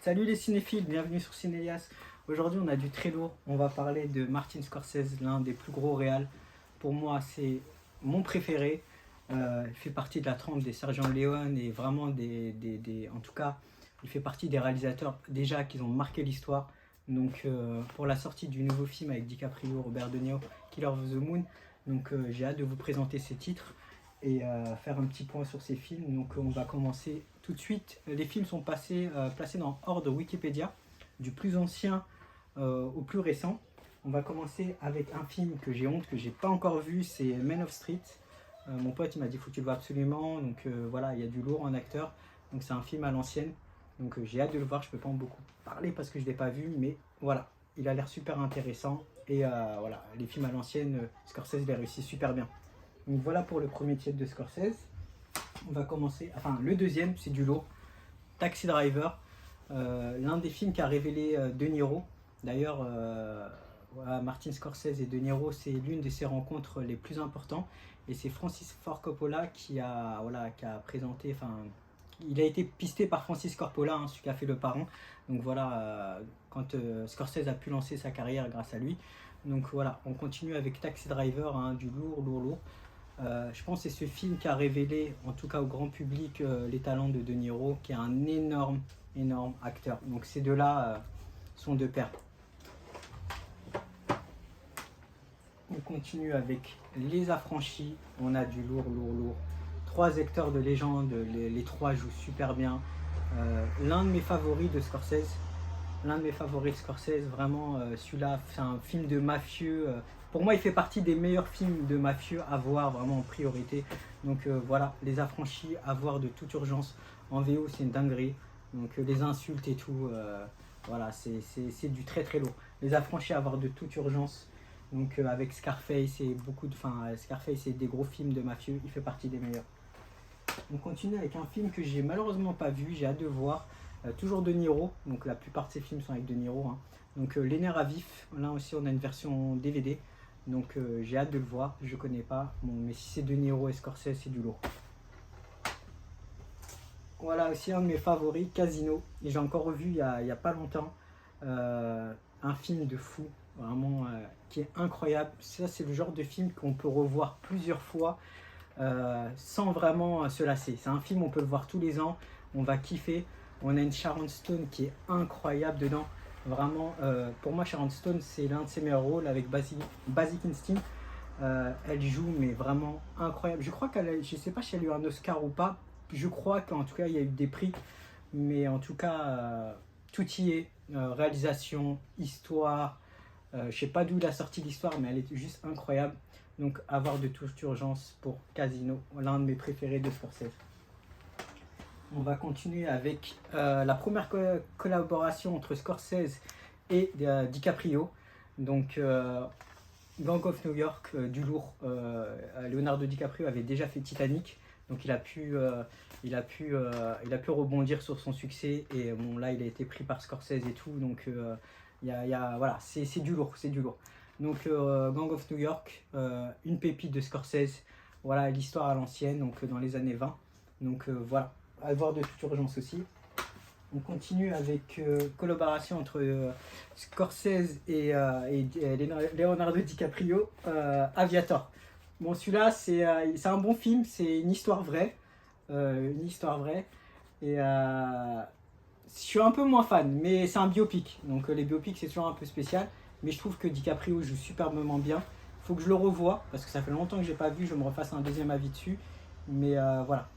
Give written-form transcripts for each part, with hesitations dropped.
Salut les cinéphiles, bienvenue sur Cinélias. Aujourd'hui on a du très lourd, on va parler de Martin Scorsese, l'un des plus gros réals. Pour moi c'est mon préféré. Il fait partie de la trempe des Sergio Leone et vraiment en tout cas il fait partie des réalisateurs déjà qui ont marqué l'histoire. Donc pour la sortie du nouveau film avec DiCaprio, Robert De Niro, Killer of the Moon, donc j'ai hâte de vous présenter ces titres et faire un petit point sur ces films. Donc on va commencer tout de suite. Les films sont placés dans ordre Wikipédia, du plus ancien au plus récent. On va commencer avec un film que j'ai honte, que j'ai pas encore vu, c'est Men of Street. Mon pote il m'a dit faut que tu le vois absolument, donc voilà, il y a du lourd en acteur, donc c'est un film à l'ancienne, donc j'ai hâte de le voir. Je peux pas en beaucoup parler parce que je l'ai pas vu, mais voilà, il a l'air super intéressant et voilà, les films à l'ancienne, Scorsese les réussit super bien. Donc voilà pour le premier titre de Scorsese. On va commencer, enfin le deuxième c'est du lourd, Taxi Driver, l'un des films qui a révélé De Niro. D'ailleurs voilà, Martin Scorsese et De Niro, c'est l'une de ses rencontres les plus importantes et c'est Francis Ford Coppola qui a présenté, enfin il a été pisté par Francis Coppola, hein, celui qui a fait Le Parrain. Donc voilà, quand Scorsese a pu lancer sa carrière grâce à lui. Donc voilà, on continue avec Taxi Driver, hein, du lourd. Je pense que c'est ce film qui a révélé, en tout cas au grand public, les talents de De Niro, qui est un énorme acteur. Donc ces deux-là sont de pair. On continue avec Les Affranchis. On a du lourd. Trois acteurs de légende, les trois jouent super bien. L'un de mes favoris de Scorsese. Vraiment, celui-là, c'est un film de mafieux. Pour moi, il fait partie des meilleurs films de mafieux à voir vraiment en priorité. Donc voilà, Les Affranchis, à voir de toute urgence. En VO, c'est une dinguerie. Donc les insultes et tout, voilà, c'est du très lourd. Les Affranchis, à voir de toute urgence. Donc avec Scarface et Scarface et des gros films de mafieux, il fait partie des meilleurs. On continue avec un film que j'ai malheureusement pas vu, j'ai hâte de voir. Toujours De Niro, donc la plupart de ces films sont avec De Niro, hein. Donc Les Nerfs à vif, là aussi on a une version DVD, donc j'ai hâte de le voir, je connais pas, bon, mais si c'est De Niro et Scorsese, c'est du lourd. Voilà aussi un de mes favoris, Casino, et j'ai encore revu il y a pas longtemps, un film de fou, vraiment qui est incroyable. Ça c'est le genre de film qu'on peut revoir plusieurs fois sans vraiment se lasser. C'est un film, on peut le voir tous les ans, on va kiffer. On a une Sharon Stone qui est incroyable dedans. Vraiment, pour moi, Sharon Stone, c'est l'un de ses meilleurs rôles avec Basic Instinct. Elle joue, mais vraiment incroyable. Je crois je sais pas si elle a eu un Oscar ou pas. Je crois qu'en tout cas, il y a eu des prix. Mais en tout cas, tout y est. Réalisation, histoire. Je sais pas d'où il a sorti l'histoire, mais elle est juste incroyable. Donc, à voir de toute urgence pour Casino, l'un de mes préférés de Scorsese. On va continuer avec la première collaboration entre Scorsese et DiCaprio. Donc, Gang of New York, du lourd. Leonardo DiCaprio avait déjà fait Titanic, donc il a pu rebondir sur son succès. Et bon, là, il a été pris par Scorsese et tout. Donc, voilà, c'est du lourd, Donc, Gang of New York, une pépite de Scorsese. Voilà l'histoire à l'ancienne, donc dans les années 20. Donc voilà, à voir de toute urgence aussi. On continue avec collaboration entre Scorsese et Leonardo DiCaprio, Aviator. Bon, celui-là, c'est un bon film, c'est une histoire vraie. Et je suis un peu moins fan, mais c'est un biopic. Donc les biopics, c'est toujours un peu spécial. Mais je trouve que DiCaprio joue superbement bien. Il faut que je le revoie, parce que ça fait longtemps que je n'ai pas vu, je me refasse un deuxième avis dessus. Mais voilà.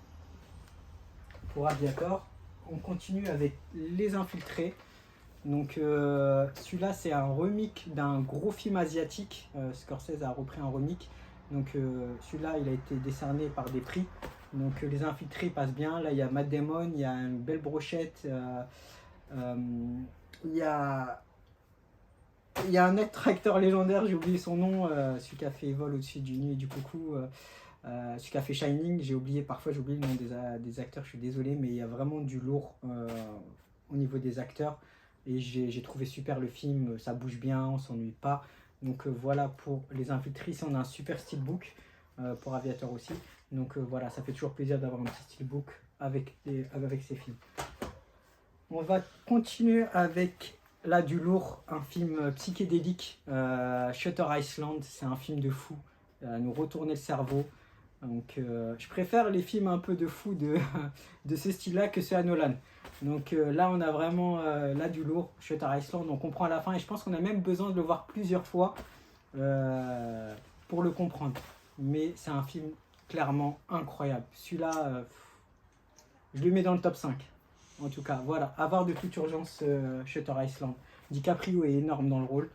Pour Aviator, on continue avec Les Infiltrés. Donc celui-là, c'est un remake d'un gros film asiatique. Scorsese a repris un remake. Donc celui-là, il a été décerné par des prix. Donc Les Infiltrés passent bien. Là, il y a Matt Damon, il y a une belle brochette. Il y a un autre acteur légendaire, j'ai oublié son nom, celui qui a fait Vol au-dessus du nid et du coucou, celui qui a fait Shining, parfois j'oublie le nom des acteurs, je suis désolé, mais il y a vraiment du lourd au niveau des acteurs. Et j'ai trouvé super le film, ça bouge bien, on s'ennuie pas. Donc voilà pour Les Infiltrés. On a un super steelbook pour Aviator aussi. Donc voilà, ça fait toujours plaisir d'avoir un petit steelbook avec ces films. On va continuer avec là du lourd, un film psychédélique, Shutter Island. C'est un film de fou, nous retourner le cerveau. Donc, je préfère les films un peu de fou de ce style-là que ceux à Nolan. Donc là, on a vraiment là du lourd, Shutter Island. On comprend à la fin et je pense qu'on a même besoin de le voir plusieurs fois pour le comprendre. Mais c'est un film clairement incroyable. Celui-là, je le mets dans le top 5. En tout cas, voilà, à voir de toute urgence Shutter Island. DiCaprio est énorme dans le rôle.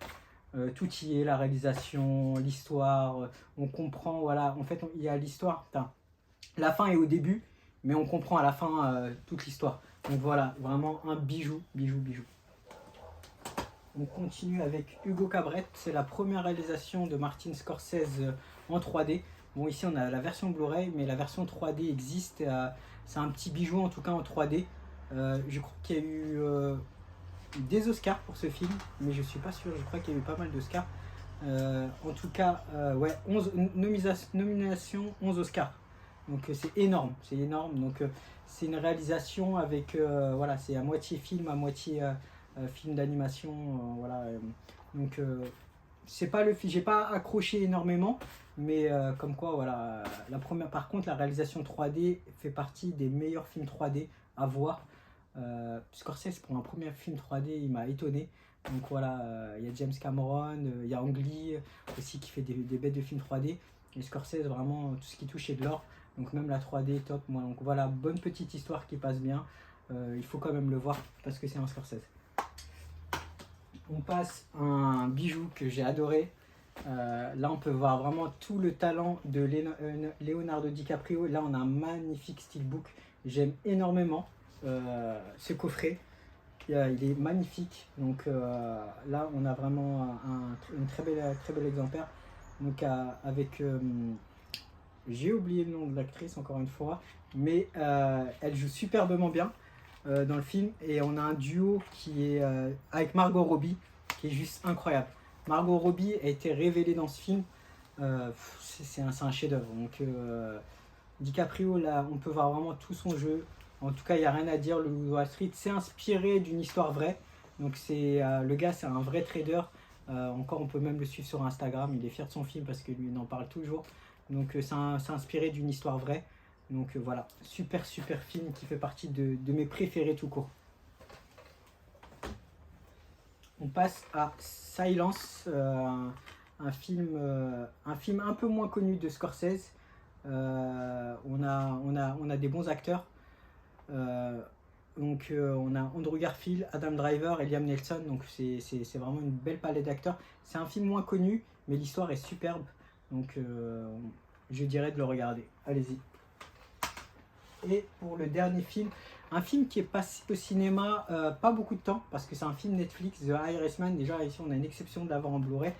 Tout y est, la réalisation, l'histoire. On comprend, voilà, en fait, il y a l'histoire. La fin est au début, mais on comprend à la fin toute l'histoire. Donc voilà, vraiment un bijou, bijou, bijou. On continue avec Hugo Cabret. C'est la première réalisation de Martin Scorsese en 3D. Bon, ici on a la version Blu-ray, mais la version 3D existe. C'est un petit bijou en tout cas en 3D. Je crois qu'il y a eu des Oscars pour ce film, mais je suis pas sûr. Je crois qu'il y a eu pas mal d'Oscars. En tout cas, ouais, 11 nominations, 11 Oscars. Donc c'est énorme, c'est énorme. Donc c'est une réalisation avec, voilà, c'est à moitié film, à moitié film d'animation, voilà. Donc c'est pas le film, j'ai pas accroché énormément, mais comme quoi, voilà, la première, par contre, la réalisation 3D fait partie des meilleurs films 3D à voir. Scorsese pour un premier film 3D, il m'a étonné. Donc voilà, il y a James Cameron, il y a Ang Lee aussi qui fait des bêtes de films 3D. Et Scorsese, vraiment, tout ce qui touche est de l'or. Donc même la 3D est top. Moi, donc voilà, bonne petite histoire qui passe bien. Il faut quand même le voir parce que c'est un Scorsese. On passe à un bijou que j'ai adoré. Là, on peut voir vraiment tout le talent de Leonardo DiCaprio. Là, on a un magnifique steelbook. J'aime énormément ce coffret. Il est magnifique. Donc là, on a vraiment un très bel exemplaire. Donc avec... j'ai oublié le nom de l'actrice encore une fois. Mais elle joue superbement bien dans le film. Et on a un duo qui est avec Margot Robbie qui est juste incroyable. Margot Robbie a été révélée dans ce film. C'est un chef-d'œuvre. Donc DiCaprio, là, on peut voir vraiment tout son jeu. En tout cas, il n'y a rien à dire. Le Loup de Wall Street, c'est inspiré d'une histoire vraie. Donc le gars, c'est un vrai trader. Encore, on peut même le suivre sur Instagram. Il est fier de son film parce que lui, il en parle toujours. Donc c'est inspiré d'une histoire vraie. Donc voilà, super film qui fait partie de mes préférés tout court. On passe à Silence, un film un peu moins connu de Scorsese. On a des bons acteurs. Donc on a Andrew Garfield, Adam Driver et Liam Neeson. Donc c'est vraiment une belle palette d'acteurs. C'est un film moins connu, mais l'histoire est superbe. Donc je dirais de le regarder. Allez-y. Et pour le dernier film, un film qui est passé au cinéma pas beaucoup de temps, parce que c'est un film Netflix, The Irishman. Déjà ici on a une exception de l'avoir en Blu-ray.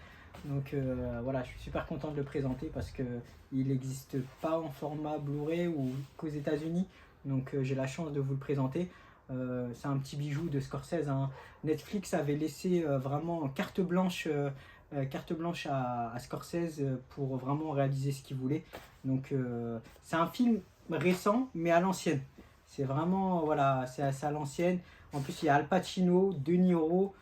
Donc voilà, je suis super content de le présenter parce qu'il n'existe pas en format Blu-ray ou qu'aux États-Unis. Donc j'ai la chance de vous le présenter. C'est un petit bijou de Scorsese. Hein. Netflix avait laissé vraiment carte blanche à Scorsese pour vraiment réaliser ce qu'il voulait. Donc c'est un film récent mais à l'ancienne. C'est vraiment, voilà, c'est à l'ancienne. En plus il y a Al Pacino, De Niro,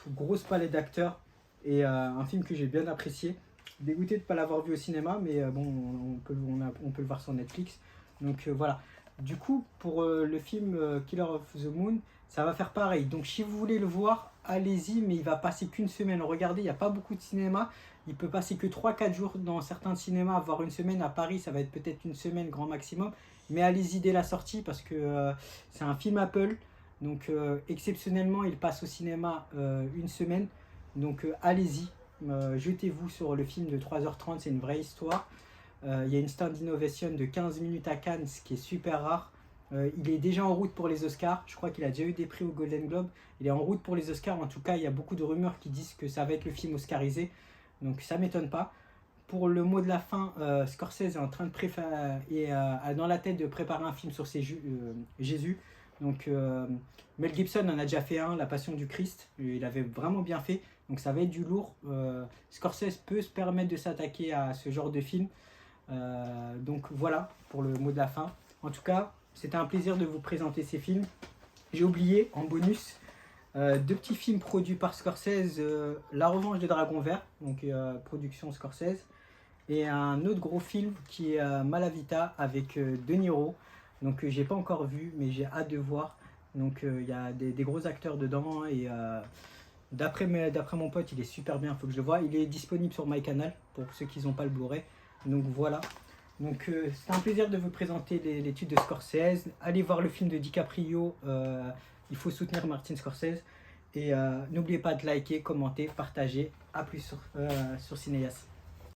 grosse palette d'acteurs. Et un film que j'ai bien apprécié. Dégoûté de ne pas l'avoir vu au cinéma, mais bon, on peut le voir sur Netflix. Donc voilà. Du coup, pour le film Killer of the Moon, ça va faire pareil. Donc si vous voulez le voir, allez-y, mais il va passer qu'une semaine. Regardez, il n'y a pas beaucoup de cinéma. Il peut passer que 3-4 jours dans certains cinémas, voire une semaine. À Paris, ça va être peut-être une semaine grand maximum. Mais allez-y dès la sortie parce que c'est un film Apple. Donc exceptionnellement, il passe au cinéma une semaine. Donc allez-y, jetez-vous sur le film de 3h30, c'est une vraie histoire. Il y a une stand innovation de 15 minutes à Cannes, ce qui est super rare. Il est déjà en route pour les Oscars, je crois qu'il a déjà eu des prix au Golden Globe. Il est en route pour les Oscars, en tout cas il y a beaucoup de rumeurs qui disent que ça va être le film oscarisé. Donc ça m'étonne pas. Pour le mot de la fin, Scorsese est en train de dans la tête de préparer un film sur Jésus. Donc Mel Gibson en a déjà fait un, La Passion du Christ. Il avait vraiment bien fait. Donc ça va être du lourd. Scorsese peut se permettre de s'attaquer à ce genre de film. Donc voilà pour le mot de la fin. En tout cas, c'était un plaisir de vous présenter ces films. j'ai oublié en bonus deux petits films produits par Scorsese, La Revanche de Dragon Vert, donc production Scorsese, et un autre gros film qui est Malavita avec De Niro, donc j'ai pas encore vu mais j'ai hâte de voir. Donc il y a des gros acteurs dedans et d'après mon pote il est super bien, il faut que je le voie. Il est disponible sur MyCanal pour ceux qui n'ont pas le Blu-ray. Donc voilà. Donc c'était un plaisir de vous présenter l'étude de Scorsese. Allez voir le film de DiCaprio, il faut soutenir Martin Scorsese. Et n'oubliez pas de liker, commenter, partager. A plus sur Cinéas.